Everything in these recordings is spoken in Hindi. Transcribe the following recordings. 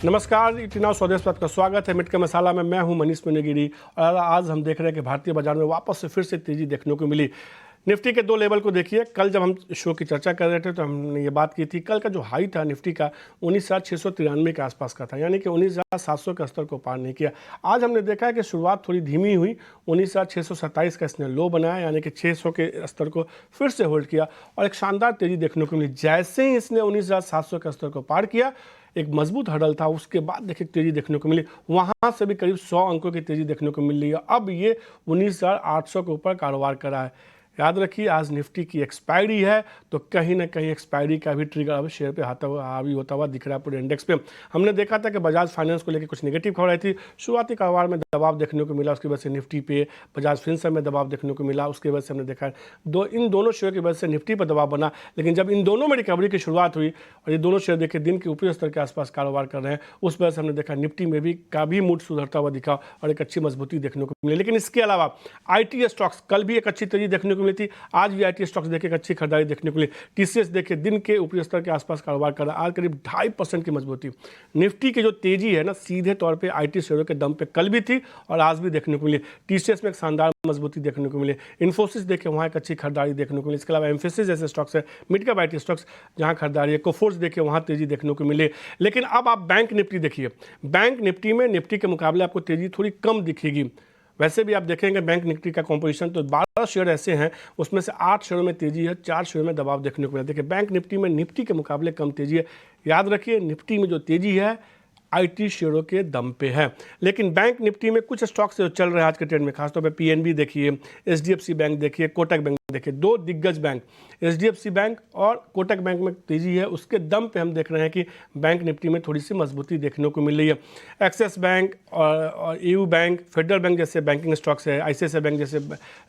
नमस्कार, इटिनाव स्वदेश पथ का स्वागत है। मिट का मसाला में मैं हूं मनीष पुण्यगिरी और आज हम देख रहे हैं कि भारतीय बाजार में वापस से फिर से तेजी देखने को मिली। निफ्टी के दो लेवल को देखिए। कल जब हम शो की चर्चा कर रहे थे तो हमने ये बात की थी, कल का जो हाई था निफ्टी का 19,693 के आसपास का था, यानी कि 19,700 के स्तर को पार नहीं किया। आज हमने देखा है कि शुरुआत थोड़ी धीमी हुई, 19,627 का इसने लो बनाया, यानी कि 600 के स्तर को फिर से होल्ड किया और एक शानदार तेजी देखने को मिली। जैसे ही इसने 19,700 के स्तर को पार किया, एक मजबूत हडल था, उसके बाद देखिए तेजी देखने को मिली। वहां से भी करीब 100 अंकों की तेजी देखने को मिल रही है। अब ये 19,800 के ऊपर कारोबार कर रहा है। याद रखिए, आज निफ्टी की एक्सपायरी है, तो कहीं ना कहीं एक्सपायरी का भी ट्रिगर अब शेयर पे हावी होता हुआ दिख रहा है पूरे इंडेक्स पे। हमने देखा था कि बजाज फाइनेंस को लेकर कुछ नेगेटिव खबर आई थी, शुरुआती कारोबार में दबाव देखने को मिला, उसकी वजह से निफ्टी पे बजाज फिनसर्व में दबाव देखने को मिला, उसकी वजह से हमने देखा इन दोनों शेयर की वजह से निफ्टी पर दबाव बना। लेकिन जब इन दोनों में रिकवरी की शुरुआत हुई और ये दोनों शेयर देखे दिन के ऊपरी स्तर के आसपास कारोबार कर रहे हैं, उस वजह से हमने देखा निफ्टी में भी काफ़ी मूड सुधरता हुआ दिखा और एक अच्छी मजबूती देखने को मिली। लेकिन इसके अलावा आईटी स्टॉक्स कल भी एक अच्छी तेजी देखने को मिली थी, आज भी आईटी स्टॉक्स देखे अच्छी खरीदारी देखने को मिली। टीसीएस देखे दिन के ऊपरी स्तर के आसपास कारोबार कर रहा है, आज करीब 2.5% की मजबूती। निफ्टी की जो तेजी है ना, सीधे तौर पे आईटी शेयरों के दम पे कल भी थी और आज भी देखने को मिली। टीसीएस में एक शानदार मजबूती देखने को मिली। इन्फोसिस देखे वहाँ एक अच्छी खरीदारी देखने को मिली। इसके अलावा एम्फेसिस जैसे स्टॉक्स है, मिड कैप आईटी स्टॉक्स जहाँ खरीदारी है, कोफोर्स देखे वहाँ तेजी देखने को मिले। लेकिन अब आप बैंक निफ्टी देखिए, बैंक निफ्टी में निफ्टी के मुकाबले आपको तेजी थोड़ी कम दिखेगी। वैसे भी आप देखेंगे बैंक निफ्टी का कॉम्पोजिशन तो 12 शेयर ऐसे हैं, उसमें से 8 शेयरों में तेजी है, 4 शेयरों में दबाव देखने को मिला। देखिए बैंक निफ्टी में निफ्टी के मुकाबले कम तेजी है। याद रखिए, निफ्टी में जो तेजी है आईटी शेयरों के दम पे है। लेकिन बैंक निफ्टी में कुछ स्टॉक्स जो चल रहे हैं आज के ट्रेंड में, खासतौर पे पीएनबी देखिए, एचडीएफसी बैंक देखिए, कोटक बैंक देखिए, दो दिग्गज बैंक एचडीएफसी बैंक और कोटक बैंक में तेजी है, उसके दम पे हम देख रहे हैं कि बैंक निफ्टी में थोड़ी सी मजबूती देखने को मिल रही है। एक्सिस बैंक और ईयू बैंक, फेडरल बैंक जैसे बैंकिंग स्टॉक्स है, आईसीआईसीआई बैंक जैसे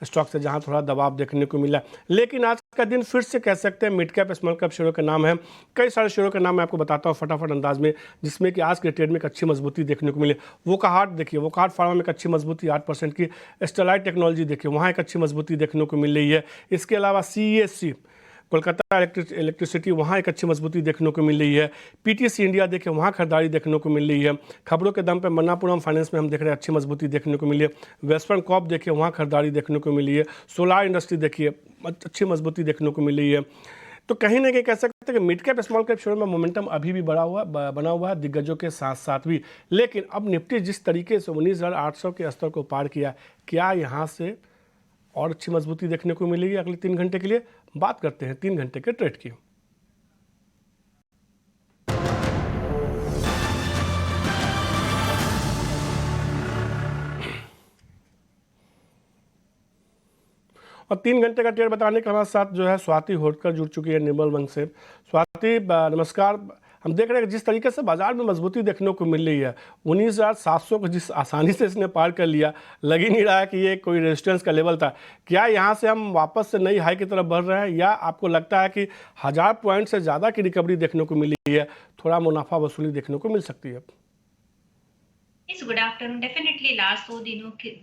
स्टॉक्स है जहां थोड़ा दबाव देखने को मिला। लेकिन आज का दिन फिर से कह सकते हैं मिड कैप स्मॉल कैप शेयरों का नाम है। कई सारे शेयरों का नाम मैं आपको बताता हूँ फटाफट अंदाज में, जिसमें कि आज के ट्रेड में एक अच्छी मजबूती देखने को मिले। वोकाहार्ट देखिए, वोकाहार्ट फार्मा में एक अच्छी मजबूती 8% की। स्टेलाइट टेक्नोलॉजी देखिए, वहाँ एक अच्छी मजबूती देखने को मिल रही है। इसके अलावा सीईएससी कोलकाता इलेक्ट्रिसिटी, वहाँ एक अच्छी मजबूती देखने को मिल रही है। पीटीसी इंडिया देखिए, वहाँ खरीदारी देखने को मिल रही है। खबरों के दम पे मन्नापुरम फाइनेंस में हम देख रहे हैं अच्छी मजबूती देखने को मिली है। वेस्टर्न कॉप देखिए, वहाँ खरीदारी देखने को मिली है। सोलार इंडस्ट्री देखिए, अच्छी मजबूती देखने को मिल रही है। तो कहीं ना कहीं कह सकते हैं कि mid cap small cap share में मोमेंटम अभी भी बना हुआ है दिग्गजों के साथ साथ भी। लेकिन अब निफ्टी जिस तरीके से 19,800 के स्तर को पार किया, क्या यहाँ से और अच्छी मजबूती देखने को मिलेगी अगले 3 घंटे के लिए? बात करते हैं 3 घंटे के ट्रेड की। और 3 घंटे का ट्रेड बताने के हमारे साथ जो है स्वाति होटकर जुड़ चुकी है निर्मल बैंक से। स्वाति नमस्कार। हम देख रहे हैं कि जिस तरीके से बाजार में मजबूती देखने को मिल रही है, 19,700 को जिस आसानी से इसने पार कर लिया, लग ही नहीं रहा है कि ये कोई रेजिस्टेंस का लेवल था। क्या यहाँ से हम वापस से नई हाई की तरफ बढ़ रहे हैं, या आपको लगता है कि 1000 पॉइंट से ज़्यादा की रिकवरी देखने को मिली है, थोड़ा मुनाफा वसूली देखने को मिल सकती है? इस गुड आफ्टरनून। डेफिनेटली लास्ट 2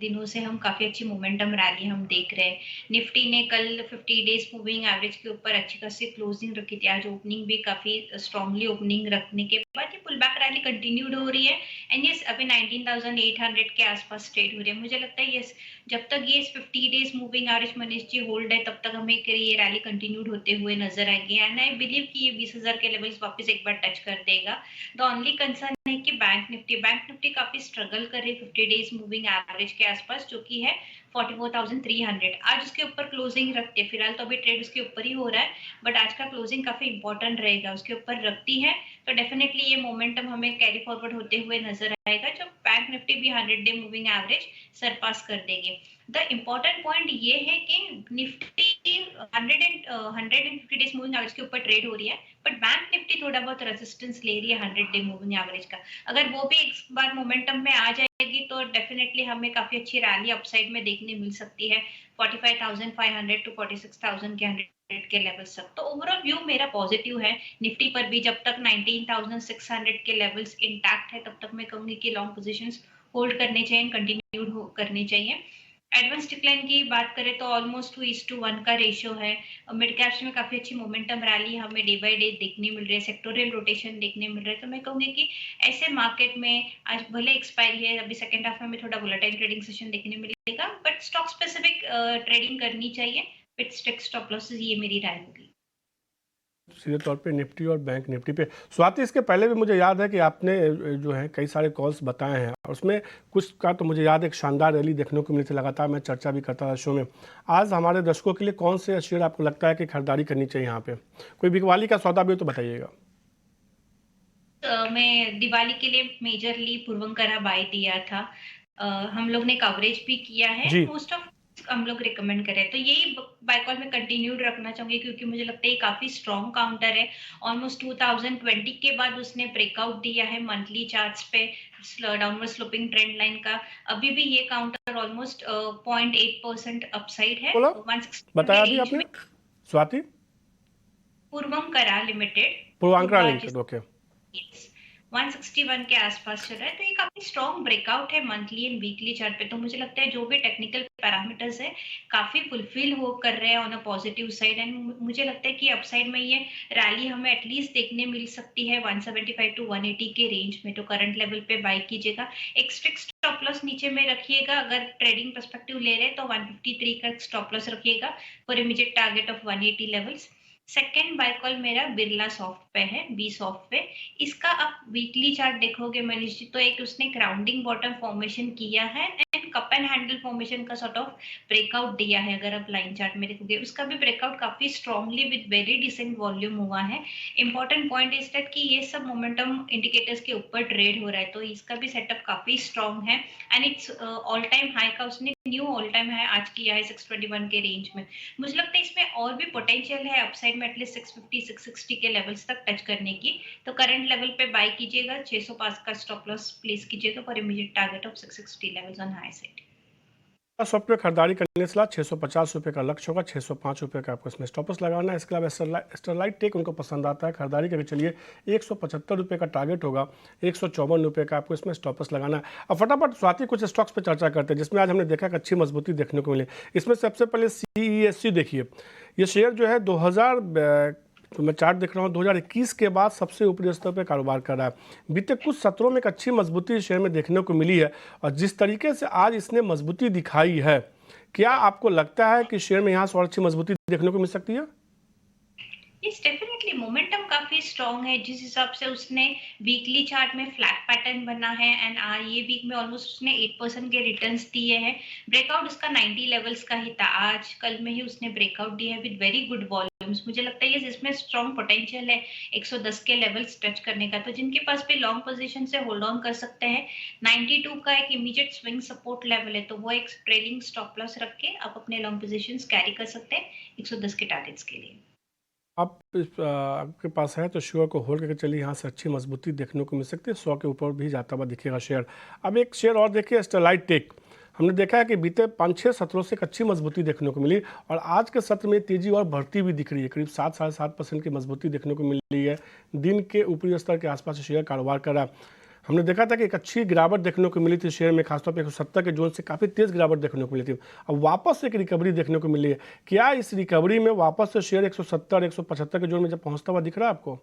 दिनों से हम काफी अच्छी मोमेंटम रैली हम देख रहे हैं। निफ्टी ने कल 50 डेज मूविंग एवरेज के ऊपर अच्छी खासी क्लोजिंग रखी थी। आज ओपनिंग भी काफी स्ट्रांगली ओपनिंग रखने के बाद ये पुल बैक रैली कंटिन्यूड हो रही है एंड ये अभी 19,800 के आसपास ट्रेड हो रही है। मुझे लगता है ये जब तक ये 50 days moving average Manish ji hold है, तब तक हमें ये रैली कंटिन्यूड होते हुए नजर आएगी एंड आई बिलीव कि ये 20,000 के लेवल्स वापस एक बार टच कर देगा। द ओनली कंसर्न है कि बैंक निफ्टी काफी स्ट्रगल कर रही है 50 डेज मूविंग एवरेज के आसपास, जो कि है 44,300। आज उसके ऊपर क्लोजिंग रखती है, फिलहाल तो अभी ट्रेड उसके ऊपर ही हो रहा है, बट आज का क्लोजिंग काफी इंपॉर्टेंट रहेगा। उसके ऊपर रखती है तो डेफिनेटली ये मोमेंटम हमें कैरी फॉरवर्ड होते हुए नजर आएगा, जब बैंक निफ्टी भी 100 डे मूविंग एवरेज सरपास कर देगी। द इम्पोर्टेंट पॉइंट ये है कि निफ्टी 150 डेज मूविंग एवरेज के ऊपर ट्रेड हो रही है, बट बैंक निफ्टी थोड़ा बहुत रेजिस्टेंस ले रही है 100 डे मूविंग एवरेज का। अगर वो भी एक बार मोमेंटम में आ जाएगी तो डेफिनेटली हमें काफी अच्छी रैली अपसाइड में देखने मिल सकती है 45,500 टू 46,000 के 100 के लेवल्स तक। तो ओवरऑल व्यू मेरा पॉजिटिव है निफ्टी पर भी। जब तक 19,600 के लेवल्स इंटैक्ट है, तब तक मैं कहूंगी कि लॉन्ग पोजीशंस होल्ड करने चाहिए, कंटिन्यू करनी चाहिए। एडवांस डिक्लाइन की बात करें तो ऑलमोस्ट 2:1 का रेशियो है। मिड कैप्स में काफ़ी अच्छी मोमेंटम रैली हमें डे बाय डे देखने मिल रही है, सेक्टोरियल रोटेशन देखने मिल रहा है। तो मैं कहूँगी कि ऐसे मार्केट में आज भले एक्सपायरी है, अभी सेकंड हाफ में हमें थोड़ा वोलेटाइल ट्रेडिंग सेशन देखने मिलेगा, बट स्टॉक स्पेसिफिक ट्रेडिंग करनी चाहिए विथ स्ट्रिक्ट स्टॉप लॉसेस, ये मेरी राय होगी। सीधे तौर पे निफ्टी और बैंक निफ्टी पे। स्वाति, इसके पहले भी मुझे याद है कि आपने जो है कई सारे कॉल्स बताए हैं और उसमें कुछ का तो मुझे याद है, एक शानदार रैली देखने को मिली थी, लगातार मैं चर्चा भी करता था शो में। आज हमारे दर्शकों के लिए कौन से शेयर आपको लगता है कि खरीदारी करनी चाहिए यहाँ पे? कोई बिकवाली का सौदा भी हो तो बताइएगा। मैं दिवाली के लिए मेजरली पूर्वंकरा बाय दिया था। हम लोग ने कवरेज भी किया है, जी। मोस्ट ऑफ हम लोग रिकमेंड करें तो यही बाय कॉल में कंटिन्यूड रखना चाहूंगी, क्योंकि मुझे लगता है ये काफी स्ट्रॉन्ग काउंटर है। ऑलमोस्ट 2020 के बाद उसने ब्रेकआउट दिया है मंथली चार्ट्स पे डाउनवर्ड स्लोपिंग ट्रेंड लाइन का। अभी भी ये काउंटर ऑलमोस्ट 0.8% अपसाइड है, बोला, 160 के बताया अभी रेंज आपने में। स्वाति? पूर्वंकरा लिमिटेड, पूर्वांकरा पूर्वा लिमिटेड, ओके। यस, 161 के आसपास चल रहा है, तो ये काफी स्ट्रॉन्ग ब्रेकआउट है मंथली एंड वीकली चार्ट पे। तो मुझे लगता है जो भी टेक्निकल पैरामीटर्स है काफी फुलफिल हो कर रहे हैं on a positive side, and मुझे लगता है कि अपसाइड में ये रैली हमें एटलीस्ट देखने मिल सकती है 175 टू 180 के रेंज में। तो करंट लेवल पे बाय कीजिएगा, एक स्ट्रिक्ट स्टॉप लॉस नीचे में रखिएगा। अगर ट्रेडिंग पर्सपेक्टिव ले रहे हैं तो 153 का स्टॉप लॉस रखिएगा for immediate target of 180 levels. Second by call मेरा बिरला सॉफ्ट पे है, बी सॉफ्ट पे। इसका आप वीकली चार्ट देखोगे मनीष जी, तो एक उसने क्राउंडिंग बॉटम फॉर्मेशन किया है and cup and handle formation का सॉर्ट ऑफ ब्रेकआउट दिया है। अगर आप लाइन चार्ट में देखोगे उसका भी ब्रेकआउट काफी strongly with very decent volume हुआ है। इंपॉर्टेंट पॉइंट इज दैट कि ये सब मोमेंटम इंडिकेटर्स के ऊपर ट्रेड हो रहा है, तो इसका भी सेटअप काफी स्ट्रांग है and it's all time high का उसने न्यू ऑल टाइम हाई आज किया है 621 के रेंज में। मुझे लगता है इसमें और भी पोटेंशियल है अपसाइड में, एटलीस्ट 650 660 के लेवल्स तक टच करने की। तो करंट लेवल पे बाय कीजिएगा, 605 का स्टॉप लॉस प्लेस कीजिएगा for immediate target of 660 levels on high side. Soft पे खरीदारी करने से 650 रुपये का लक्ष्य होगा, 605 रुपये का आपको इसमें स्टॉपस लगाना है। इसके अलावा स्टरलाइट टेक उनको पसंद आता है, खरीदारी करके चलिए। 175 रुपये का टारगेट होगा, 154 रुपये का आपको इसमें स्टॉपस लगाना है। अब फटाफट स्वाति कुछ स्टॉक्स पे चर्चा करते हैं जिसमें आज हमने देखा कि अच्छी मजबूती देखने को मिली। इसमें सबसे पहले CESC देखिए, ये शेयर जो है 2000 तो मैं चार्ट देख रहा हूँ 2021 के बाद सबसे ऊपरी स्तर पर कारोबार कर रहा है। बीते कुछ सत्रों में एक अच्छी मजबूती इस शेयर में देखने को मिली है और जिस तरीके से आज इसने मजबूती दिखाई है, क्या आपको लगता है कि शेयर में यहाँ से और अच्छी मजबूती देखने को मिल सकती है? यस, डेफिनेटली मोमेंटम काफी स्ट्रांग है। जिस हिसाब से उसने वीकली चार्ट में फ्लैट पैटर्न बना है एंड ये वीक में ऑलमोस्ट उसने 8% के रिटर्न्स दिए हैं। ब्रेकआउट उसका 90 लेवल्स का ही था, आज कल में ही उसने ब्रेकआउट दिया है विद वेरी गुड वॉल्यूम्स। मुझे लगता है ये इसमें स्ट्रॉन्ग पोटेंशियल है 110 के लेवल्स टच करने का। तो जिनके पास भी लॉन्ग पोजीशन से होल्ड ऑन कर सकते हैं। 92 का एक इमीडिएट स्विंग सपोर्ट लेवल है, तो वो एक ट्रेलिंग स्टॉप लॉस रख के आप अपने लॉन्ग पोजीशंस कैरी कर सकते हैं 110 के टारगेट्स के लिए। आप आपके पास है तो शेयर को होल्ड करके चलिए, यहाँ से अच्छी मजबूती देखने को मिल सकती है। 100 के ऊपर भी जाता हुआ दिखेगा शेयर। अब एक शेयर और देखिए, स्टरलाइट टेक। हमने देखा है कि बीते 5-6 सत्रों से एक अच्छी मजबूती देखने को मिली और आज के सत्र में तेजी और बढ़ती भी दिख रही है। करीब 7-7.5% की मजबूती देखने को मिल रही है। दिन के ऊपरी स्तर के आसपास शेयर कारोबार कर रहा है। हमने देखा था कि एक अच्छी गिरावट देखने को मिली थी शेयर में, खासतौर पर 170 के जोन से काफ़ी तेज़ गिरावट देखने को मिली थी। अब वापस एक रिकवरी देखने को मिली है। क्या इस रिकवरी में वापस से शेयर 170-175 के जोन में जब पहुंचता हुआ दिख रहा है आपको?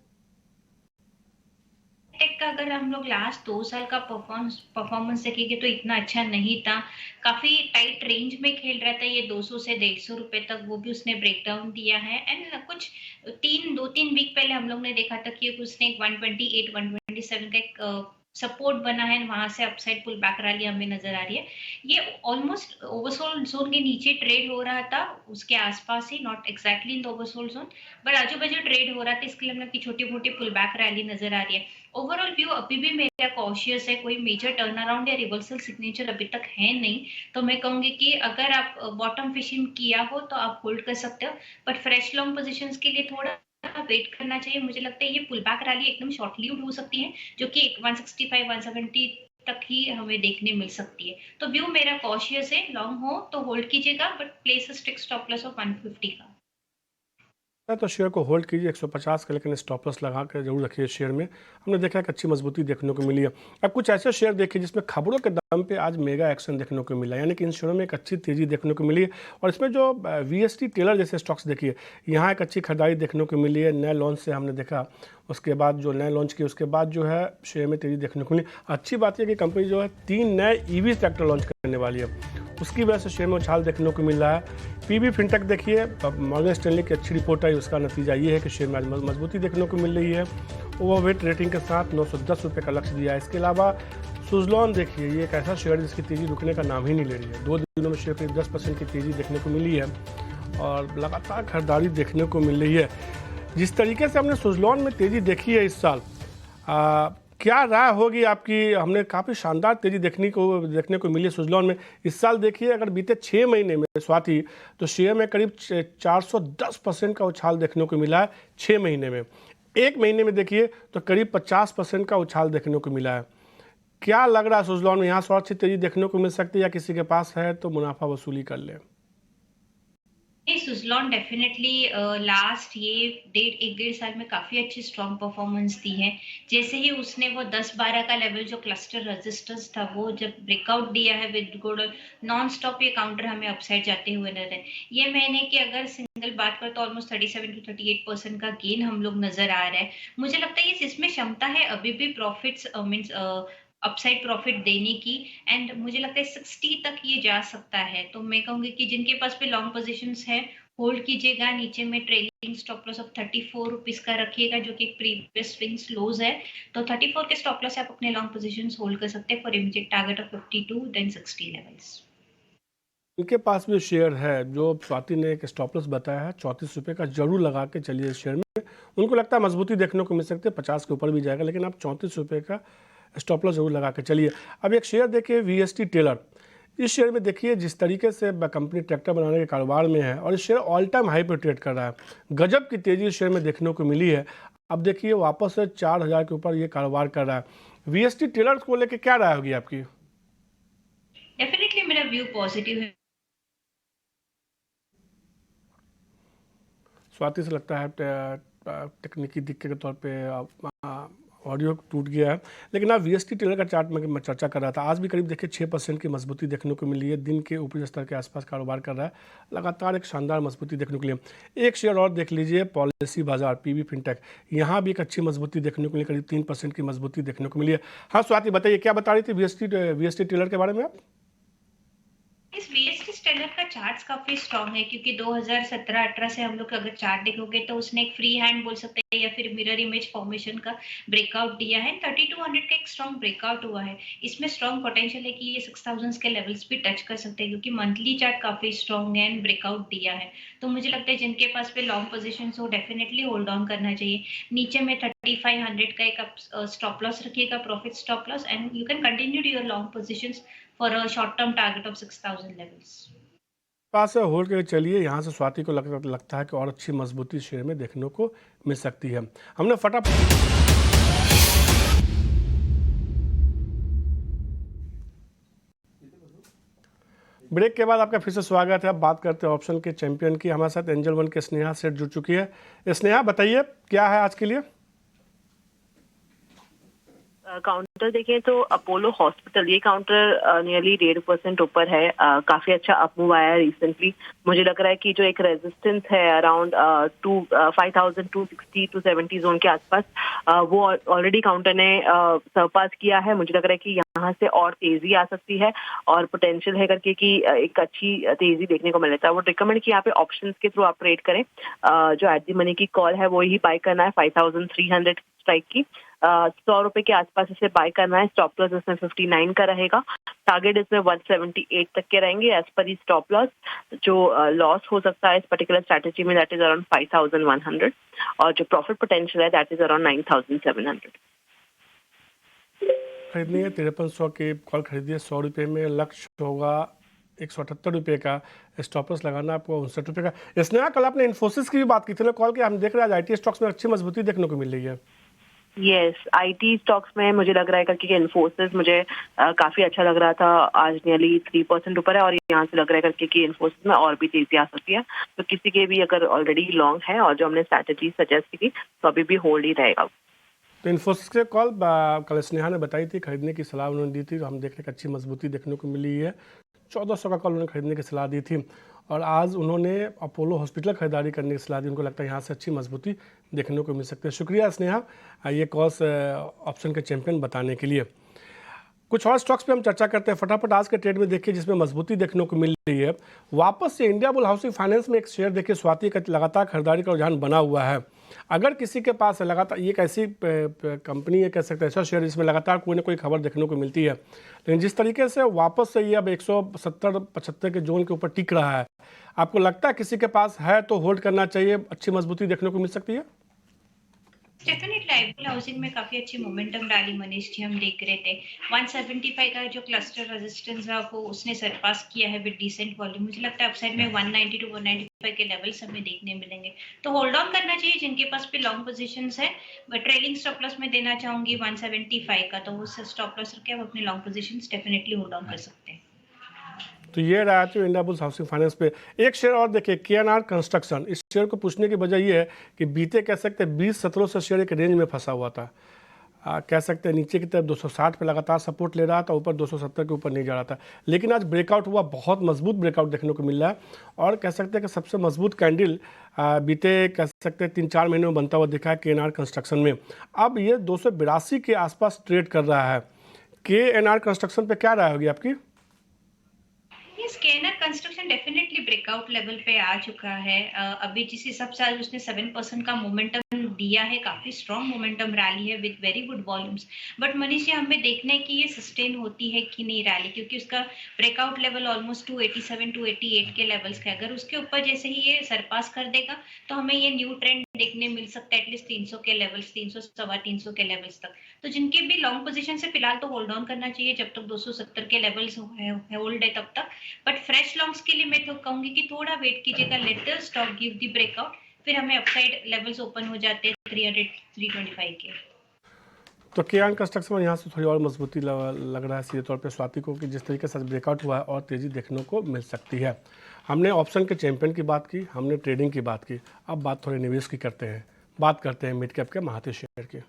टेक का अगर हम लोग लास्ट 2 साल का परफॉर्मेंस देखेंगे तो इतना अच्छा नहीं था। काफी टाइट रेंज में खेल रहा था ये 200 से 150 रुपए तक, वो भी उसने ब्रेकडाउन दिया है। एंड कुछ 2-3 वीक पहले हम लोग ने देखा था कि उसने 128 127 का एक सपोर्ट बना है, वहां से अपसाइड पुल बैक रैली हमें नजर आ रही है। ये ऑलमोस्ट ओवरसोल्ड जोन के नीचे ट्रेड हो रहा था, उसके आसपास ही, not exactly in the oversold zone, but आजू बाजू ट्रेड हो रहा था। इसके लिए हम लोग की छोटी मोटी पुल बैक रैली नजर आ रही है। ओवरऑल व्यू अभी भी मेरा कॉशियस है, कोई मेजर टर्न अराउंड या रिवर्सल सिग्नेचर अभी तक है नहीं। तो मैं कहूंगी कि अगर आप बॉटम फिशिंग किया हो तो आप होल्ड कर सकते हो, बट फ्रेश लॉन्ग पोजीशंस के लिए थोड़ा वेट करना चाहिए। मुझे लगता है ये पुल बैक रैली एकदम शॉर्ट लिव्ड हो सकती है, जो कि 165 170 तक ही हमें देखने मिल सकती है। तो व्यू मेरा कॉशियस है, लॉन्ग हो तो होल्ड कीजिएगा, but place strict stop loss of 150 का। तो शेयर को होल्ड कीजिए 150 का, लेकिन स्टॉप लॉस लगा कर जरूर रखिए शेयर में। हमने देखा है कि अच्छी मजबूती देखने को मिली है। अब कुछ ऐसे शेयर देखिए जिसमें खबरों के दम पे आज मेगा एक्शन देखने को मिला, यानी कि इन शेयरों में एक अच्छी तेज़ी देखने को मिली है। और इसमें जो वीएसटी टेलर जैसे स्टॉक्स देखिए, यहाँ एक अच्छी खरीदारी देखने को मिली है। नए लॉन्च से हमने देखा, उसके बाद जो नए लॉन्च किए उसके बाद जो है शेयर में तेज़ी देखने को मिली। अच्छी बात है कि कंपनी जो है 3 नए ईवी ट्रैक्टर लॉन्च करने वाली है, उसकी वजह से शेयर में उछाल देखने को मिल रहा है। पीबी फिनटेक देखिए, मॉर्गन स्टैनली की अच्छी रिपोर्ट आई, उसका नतीजा ये है कि शेयर में आज मजबूती देखने को मिल रही है। ओवरवेट रेटिंग के साथ 910 रुपये का लक्ष्य दिया है। इसके अलावा सुजलॉन देखिए, ये एक ऐसा शेयर है जिसकी तेज़ी रुकने का नाम ही नहीं ले रही है। 2 दिनों में शेयर करीब 10% की तेज़ी देखने को मिली है और लगातार खरीदारी देखने को मिल रही है। जिस तरीके से हमने सुजलॉन में तेज़ी देखी है इस साल, क्या राय होगी आपकी? हमने काफ़ी शानदार तेज़ी देखने को मिली है सुजलॉन में इस साल। देखिए, अगर बीते 6 महीने में स्वाति, तो शेयर में करीब 410% का उछाल देखने को मिला है 6 महीने में। 1 महीने में देखिए तो करीब 50% का उछाल देखने को मिला है। क्या लग रहा है सुजलॉन में यहाँ से और अच्छी तेज़ी देखने को मिल सकती है, या किसी के पास है तो मुनाफा वसूली कर ले? नहीं, सुज़लॉन डेफ़िनेटली लास्ट ये 1.5 साल में काफ़ी अच्छी स्ट्रॉन्ग परफ़ॉर्मेंस दी है। जैसे ही उसने वो 10-12 का लेवल जो क्लस्टर रेजिस्टेंस था, वो जब ब्रेकआउट दिया है विद गुड, नॉन स्टॉप ये काउंटर हमें अपसाइड जाते हुए नज़र है। ये महीने की अगर सिंगल बात करें तो ऑलमोस्ट 37-38% का गेन हम लोग नज़र आ रहा है। मुझे लगता है ये इसमें क्षमता है अभी भी प्रॉफ़िट्स अपसाइड प्रॉफ़िट देने की, एंड मुझे लगता है 60 तक ये जा सकता है। तो मैं कहूँगी कि जिनके पास भी लॉन्ग पोज़ीशंस है, होल्ड कीजिएगा। नीचे में trailing stop loss of 34 rupees का रखिएगा, जो कि प्रीवियस स्विंग्स लोज है। तो 34 के स्टॉप लॉस से आप अपने लॉन्ग पोज़ीशंस होल्ड कर सकते हैं for immediate target of 52 then 60 levels. इनके पास भी शेयर है जो स्वाति ने एक स्टॉप लॉस बताया है 34 रुपये का, जरूर लगा के चलिए इस शेयर में। उनको लगता है मजबूती देखने को मिल सकती है, 50 के ऊपर भी जाएगा, लेकिन आप 34 रुपये का स्टॉप लॉस जरूर लगा के चलिए। अब एक शेयर देखिए वीएसटी टेलर। इस शेयर में देखिए जिस तरीके से कंपनी ट्रैक्टर बनाने के कारोबार में है, और इस शेयर ऑल टाइम हाई पर ट्रेड कर रहा है। गजब की तेजी इस शेयर में देखने को मिली है। अब देखिए वापस से 4000 के ऊपर ये कारोबार कर रहा है। वीएसटी टेलर को लेकर क्या राय होगी आपकी? डेफिनेटली मेरा व्यू पॉजिटिव है। स्वाति से लगता है तकनीकी दिक्कत के तौर पे ऑडियो टूट गया है, लेकिन आप वीएसटी टेलर का चार्ट में मैं चर्चा कर रहा था। आज भी करीब देखिए 6% की मजबूती देखने को मिली है। दिन के ऊपरी स्तर के आसपास कारोबार कर रहा है, लगातार एक शानदार मजबूती देखने को मिली। एक शेयर और देख लीजिए, पॉलिसी बाजार पीबी फिनटेक, यहाँ भी एक अच्छी मजबूती देखने को मिली, करीब 3% की मजबूती देखने को मिली है। हाँ स्वाति बताइए, क्या बता रही थी वीएसटी टेलर के बारे में आप? इस वीएसटी स्टेलर का चार्ट्स काफी स्ट्रॉन्ग है, क्योंकि 2017-18 से हम लोग अगर चार्ट देखोगे तो उसने एक फ्री हैंड बोल सकते हैं या फिर मिरर इमेज फॉर्मेशन का ब्रेकआउट दिया है। 3200 का एक स्ट्रॉन्ग ब्रेकआउट हुआ है। इसमें स्ट्रॉन्ग पोटेंशियल है कि ये 6000 के लेवल्स भी टच कर सकते हैं, क्योंकि मंथली चार्ट काफी स्ट्रॉन्ग है एंड ब्रेकआउट दिया है। तो मुझे लगता है जिनके पास पे लॉन्ग पोजिशन हो डेफिनेटली होल्ड ऑन करना चाहिए। नीचे में 3500 का एक स्टॉप लॉस रखिएगा, profit stop loss, and you can continue your long position for a short-term target of 6,000 levels. पास से होल्ड करके चलिए। यहाँ से स्वाति को लगता है कि और अच्छी मजबूती शेयर में देखने को मिल सकती है। हमने फटाफट ब्रेक के बाद आपका फिर से स्वागत है। अब बात करते हैं ऑप्शन के चैंपियन की। हमारे साथ एंजल वन के स्नेहा सेठ जुड़ चुकी है। स्नेहा बताइए क्या है आज के लिए? काउंटर देखें तो अपोलो हॉस्पिटल, ये काउंटर नियरली 1.5% ऊपर है। काफी अच्छा अपमूव आया है रिसेंटली। मुझे लग रहा है कि जो एक रेजिस्टेंस है अराउंड 5260-70 जोन के आसपास, वो ऑलरेडी काउंटर ने सरपास किया है। मुझे लग रहा है कि यहाँ से और तेजी आ सकती है और पोटेंशियल है करके कि एक अच्छी तेजी देखने को मिलता है। वो रिकमेंड कि यहाँ पे ऑप्शंस के थ्रू आप ट्रेड करें। जो एट दी मनी की कॉल है वो ही बाय करना है 5300 स्ट्राइक की। 100 रुपए के आसपास इसे बाय करना है। स्टॉप लॉस इसमें 59 का रहेगा। टारगेट इसमें 178 तक के रहेंगे एज पर ही स्टॉप लॉस। जो लॉस हो सकता है इस पर्टिकुलर स्ट्रैटेजी में दैट इज अराउंड 5100, और जो प्रॉफिट पोटेंशियल है दैट इज अराउंड 9700। खरीदनी है 5300 की कॉल खरीदिए 100 रुपये में। लक्ष्य होगा 178 रुपये का। स्टॉप लॉस लगाना आपको 59 रुपये का। स्नेहा, कल आपने इन्फोसिस की भी बात की थी ना कॉल की। हम देख रहे हैं आज आईटी स्टॉक्स में अच्छी मजबूती देखने को मिल रही है। यस, आईटी स्टॉक्स में मुझे लग रहा है क्योंकि इन्फोसिस मुझे काफी अच्छा लग रहा था, आज नियरली 3% ऊपर है और यहाँ से लग रहा है करके कि इन्फोसिस में और भी तेजी आ सकती है। तो किसी के भी अगर ऑलरेडी लॉन्ग है और जो हमने स्ट्रैटेजी सजेस्ट की थी तो अभी भी होल्ड ही रहेगा। तो इन्फोसिस के कॉल कल स्नेहा ने बताई थी, खरीदने की सलाह उन्होंने दी थी, तो हम देख रहे हैं कि अच्छी मजबूती देखने को मिली है। 1400 का कॉल उन्होंने खरीदने की सलाह दी थी और आज उन्होंने अपोलो हॉस्पिटल खरीदारी करने की सलाह दी। उनको लगता है यहाँ से अच्छी मजबूती देखने को मिल सकती है। शुक्रिया स्नेहा ये कॉल्स ऑप्शन के चैंपियन बताने के लिए। कुछ और स्टॉक्स पे हम चर्चा करते हैं फटाफट। आज के ट्रेड में देखिए जिसमें मजबूती देखने को मिल रही है, वापस से इंडिया बुल हाउसिंग फाइनेंस में एक शेयर देखिए, स्वाति का लगातार खरीदारी का रुझान बना हुआ है। अगर किसी के पास है लगातार, ये एक ऐसी कंपनी है, कह सकते हैं ऐसा शेयर जिसमें लगातार कोई ना कोई खबर देखने को मिलती है, लेकिन जिस तरीके से वापस से ये अब 170-75 के जोन के ऊपर टिक रहा है, आपको लगता है किसी के पास है तो होल्ड करना चाहिए, अच्छी मजबूती देखने को मिल सकती है? डेफिनेटली आईबुल हाउसिंग में काफी अच्छी मोमेंटम रैली मनीष जी हम देख रहे थे। 175 का जो क्लस्टर रेजिस्टेंस है वो उसने सरपास किया है विद डिसेंट वॉल्यूम। मुझे लगता है अपसाइड में 190 टू 195 के लेवल्स हमें देखने मिलेंगे, तो होल्ड ऑन करना चाहिए जिनके पास भी लॉन्ग पोजीशंस है। बट ट्रेलिंग स्टॉप लॉस में देना चाहूंगी 175 का, तो वो स्टॉप लॉस रख के आप अपने long positions definitely hold on कर सकते हैं। तो ये रहा तो इंडिया बुल्स हाउसिंग फाइनेंस पे। एक शेयर और देखिए, केएनआर कंस्ट्रक्शन। इस शेयर को पूछने की वजह ये है कि बीते कह सकते हैं 20-17 से शेयर एक रेंज में फंसा हुआ था। कह सकते हैं नीचे की तरफ 260 पे लगातार सपोर्ट ले रहा था, ऊपर 270 के ऊपर नहीं जा रहा था, लेकिन आज ब्रेकआउट हुआ, बहुत मजबूत ब्रेकआउट देखने को मिल रहा है और कह सकते हैं कि सबसे मजबूत कैंडल बीते कह सकते हैं 3-4 महीने में बनता हुआ दिखा है केएनआर कंस्ट्रक्शन में। अब ये 282 के आसपास ट्रेड कर रहा है। केएनआर कंस्ट्रक्शन पे क्या राय होगी आपकी? KNR construction definitely breakout level पे आ चुका है। अभी जिस हिसाब से आज उसने 7% का मोमेंटम दिया है, काफी स्ट्रॉन्ग मोमेंटम रैली है with very good volumes. But Manish, हमें देखना है कि ये सस्टेन होती है कि नहीं रैली, क्योंकि उसका ब्रेकआउट लेवल ऑलमोस्ट 287-288 के लेवल्स का है। अगर उसके ऊपर जैसे ही ये सरपास कर देगा तो हमें ये न्यू ट्रेंड देखने मिल सकता है एटलीस्ट 300 के लेवल्स, 300-350 के लेवल्स तक। तो जिनके भी लॉन्ग पोजीशन से फिलहाल तो होल्ड ऑन करना चाहिए जब तक 270 के लेवल्स होल्ड है तब तक। बट फ्रेश लॉन्ग्स के लिए मैं तो कहूंगी कि थोड़ा वेट कीजिएगा, let the stock give the breakout, फिर हमें अपसाइड लेवल्स ओपन हो जाते हैं 300-325 के। तो केएनआर कंस्ट्रक्शन में यहाँ से थोड़ी और मजबूती लग रहा है सीधे तौर पे स्वाति को, कि जिस तरीके से ब्रेकआउट हुआ है और तेज़ी देखने को मिल सकती है। हमने ऑप्शन के चैंपियन की बात की, हमने ट्रेडिंग की बात की, अब बात थोड़ी निवेश की करते हैं। बात करते हैं मिड कैप के महाती शेयर की।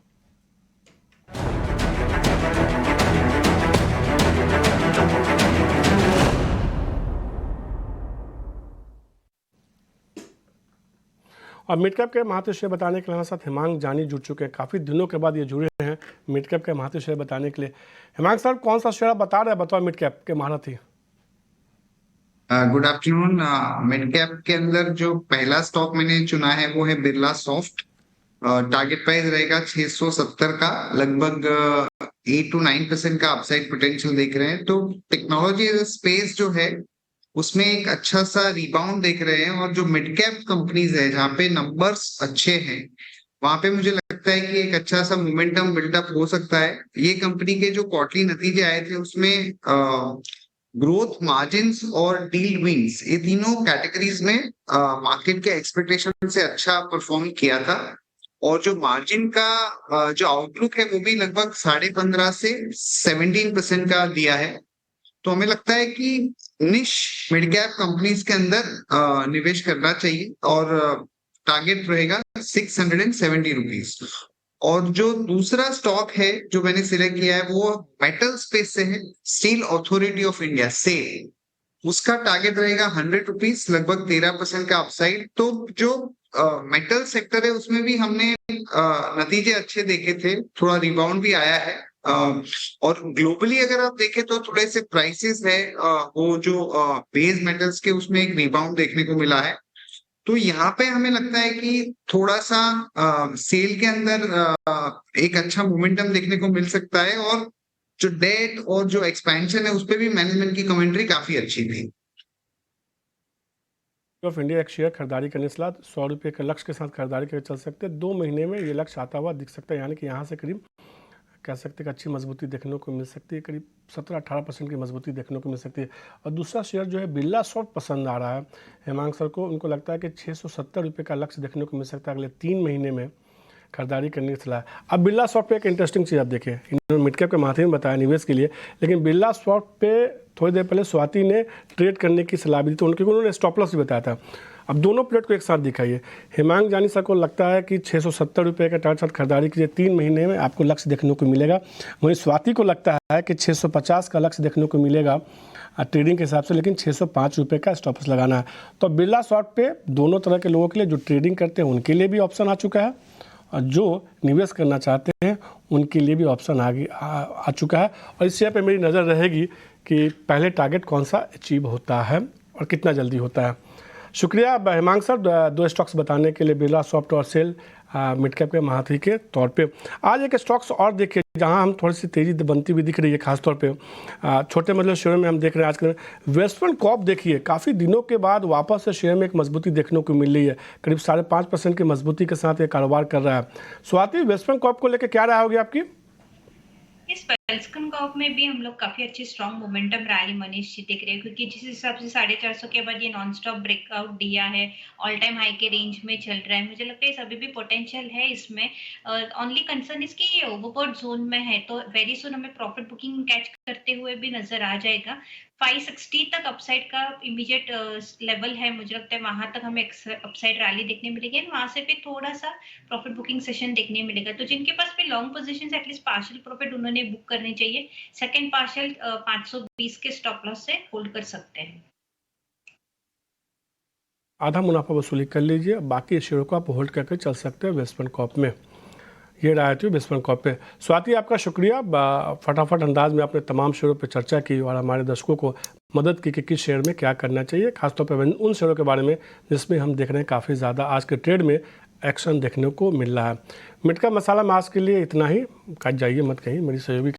और मिड कैप के महाती शेयर बताने के लिए हमारे साथ हिमांग जानी जुड़ चुके हैं, काफ़ी दिनों के बाद ये जुड़े हैं मिड कैप के महाती शेयर बताने के लिए। हिमांग साहब, कौन सा शेयर आप बता रहे हैं, बताओ मिड कैप के महारथी। Good afternoon. मिड कैप के अंदर जो पहला स्टॉक मैंने चुना है वो है बिरला सॉफ्ट। टारगेट प्राइस रहेगा 670 का, लगभग 8 to 9% का अपसाइड पोटेंशियल देख रहे हैं। तो टेक्नोलॉजी स्पेस जो है उसमें एक अच्छा सा रिबाउंड देख रहे हैं, और जो मिड कैप कंपनीज है जहाँ पे नंबर्स अच्छे हैं वहां पे मुझे लगता है कि एक अच्छा सा मोमेंटम बिल्डअप हो सकता है। ये कंपनी के जो क्वार्टरली नतीजे आए थे उसमें ग्रोथ, मार्जिन्स और डील विंस, ये तीनों कैटेगरीज में मार्केट के एक्सपेक्टेशन से अच्छा परफॉर्म किया था। और जो मार्जिन का जो आउटलुक है वो भी लगभग 15.5 से 17% का दिया है। तो हमें लगता है कि निश मिड कैप कंपनीज के अंदर निवेश करना चाहिए, और टारगेट रहेगा 670 रुपीज। और जो दूसरा स्टॉक है जो मैंने सिलेक्ट किया है वो मेटल स्पेस से है, steel authority of India SAIL. उसका टारगेट रहेगा 100 रुपीज, लगभग 13% का अपसाइड। तो जो मेटल सेक्टर है उसमें भी हमने नतीजे अच्छे देखे थे, थोड़ा रिबाउंड भी आया है। और ग्लोबली अगर आप देखें तो थोड़े से प्राइसेस है वो जो बेस मेटल्स के, उसमें एक रिबाउंड देखने को मिला है। तो यहाँ पे हमें लगता है कि थोड़ा सा सेल के अंदर एक अच्छा मोमेंटम देखने को मिल सकता है, और जो डेट और जो एक्सपेंशन है उस पर भी मैनेजमेंट की कमेंट्री काफी अच्छी थी। ऑफ इंडिया एक शेयर खरीदारी करने सलाह, 100 रुपये के लक्ष्य के साथ खरीदारी करके चल सकते हैं। 2 महीने में ये लक्ष्य आता हुआ दिख सकता है, यानी कि यहाँ से करीब कह सकते हैं कि अच्छी मजबूती देखने को मिल सकती है, करीब 17-18% की मजबूती देखने को मिल सकती है। और दूसरा शेयर जो है बिरला सॉफ्ट पसंद आ रहा है हिमांग सर को, उनको लगता है कि 670 रुपये का लक्ष्य देखने को मिल सकता है अगले 3 महीने में। खरीदारी करने की सलाह। अब बिरला सॉफ्ट पे एक इंटरेस्टिंग चीज़ आप देखिए, इन्होंने मिड कैप के माध्यम में बताया निवेश के लिए, लेकिन बिरला सॉफ्ट पे थोड़ी देर पहले स्वाति ने ट्रेड करने की सलाह भी दी, तो उन्होंने स्टॉप लॉस भी बताया था। अब दोनों प्लेट को एक साथ दिखाइए। हिमांग जानी सर को लगता है कि 670 रुपये का टारगेट साथ खरीदारी कीजिए, 3 महीने में आपको लक्ष्य देखने को मिलेगा। वहीं स्वाति को लगता है कि 650 का लक्ष्य देखने को मिलेगा ट्रेडिंग के हिसाब से, लेकिन 605 रुपये का स्टॉप लॉस लगाना है। तो बिरला सॉफ्ट पे दोनों तरह के लोगों के लिए, जो ट्रेडिंग करते हैं उनके लिए भी ऑप्शन आ चुका है, और जो निवेश करना चाहते हैं उनके लिए भी ऑप्शन आ चुका है। और इस शेयर पे मेरी नज़र रहेगी कि पहले टारगेट कौन सा अचीव होता है और कितना जल्दी होता है। शुक्रिया हिमांग सर, 2 स्टॉक्स बताने के लिए, बिरला सॉफ्ट और सेल मिड कैप के महारथी के तौर पे। आज एक स्टॉक्स और देखिए जहां हम थोड़ी सी तेज़ी बनती हुई दिख रही है, खासतौर पे छोटे मतलब शेयरों में हम देख रहे हैं आजकल वेस्टर्न कॉप देखिए, काफ़ी दिनों के बाद वापस से शेयर में एक मजबूती देखने को मिल रही है, करीब 5.5% की मजबूती के साथ ये कारोबार कर रहा है। स्वाति, वेस्टर्न कॉप को लेकर क्या राय होगी आपकी? इस वेस्टर्न कॉप में भी हम लोग काफी अच्छी strong momentum rally Manish ji देख रहे हैं, क्योंकि जिस हिसाब से 450 के बाद ये नॉन स्टॉप ब्रेकआउट दिया है, ऑल टाइम हाई के रेंज में चल रहा है, मुझे लगता है इस अभी भी पोटेंशियल है इसमें। ओनली कंसर्न इसकी ये ओवरबॉट जोन में है, तो वेरी सुन हमें प्रॉफिट बुकिंग कैच करते हुए भी नजर आ जाएगा। 560 तक अपसाइड का इमीडिएट लेवल है, मुझे लगता है वहां तक हमें अपसाइड रैली देखने मिलेगी, वहां से भी थोड़ा सा प्रॉफिट बुकिंग सेशन देखने मिलेगा। तो जिनके पास भी long positions at least partial profit उन्होंने बुक करने चाहिए, सेकंड पार्शियल 520 के स्टॉप लॉस से होल्ड कर सकते हैं। आधा मुनाफा वसूली कर लीजिए, बाकी शेयरों को आप होल्ड करके चल सकते हैं वेस्टर्न कॉप में। ये राय थी वेस्टर्न कॉप पे। स्वाति, आपका शुक्रिया, फटाफट अंदाज में आपने तमाम शेयरों पे चर्चा की और हमारे दर्शकों को मदद की कि किस शेयर में क्या करना चाहिए, खासतौर पर उन शेयरों के बारे में जिसमें हम देख रहे हैं काफ़ी ज़्यादा आज के ट्रेड में एक्शन देखने को मिल रहा है। मिड कैप मसाला में आज के लिए इतना ही। कट जाइए मत कहीं, मेरी सहयोगी